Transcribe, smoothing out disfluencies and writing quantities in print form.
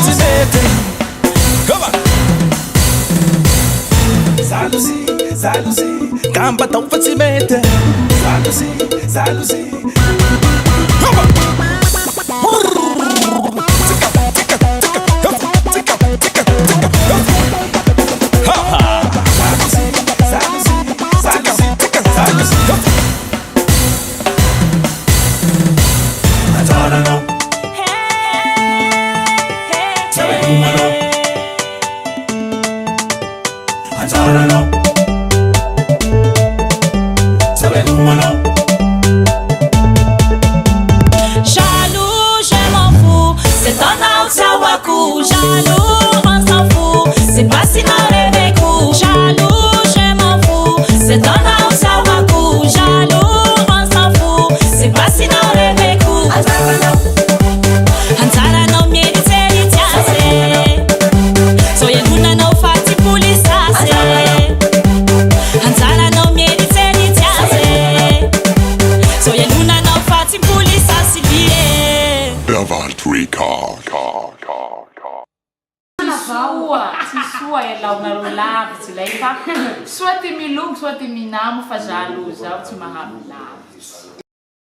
tsy mety. Come on. Jalousie, gamba tao fa tsy mety. Jalousie. Come on. Jaloux, je m'en fous, c'est un Aoutaouakou. Jaloux, on s'en fout, c'est pas si mal avec vous. Jaloux, je m'en fous, c'est un Aoutaouakou. Jaloux, on s'en fout, c'est pas si mal avec vous. Antara no mieli teli tiase, soye luna no fati pulisase. Antara no mieli teli tiase, soye luna no fati pulisase lié. Levant record. Vaoa, tsy soa laonareo lavitsy lay fa soit ty milongo soit ty minamo fa jaloux zao tsy mahaby lavitsy.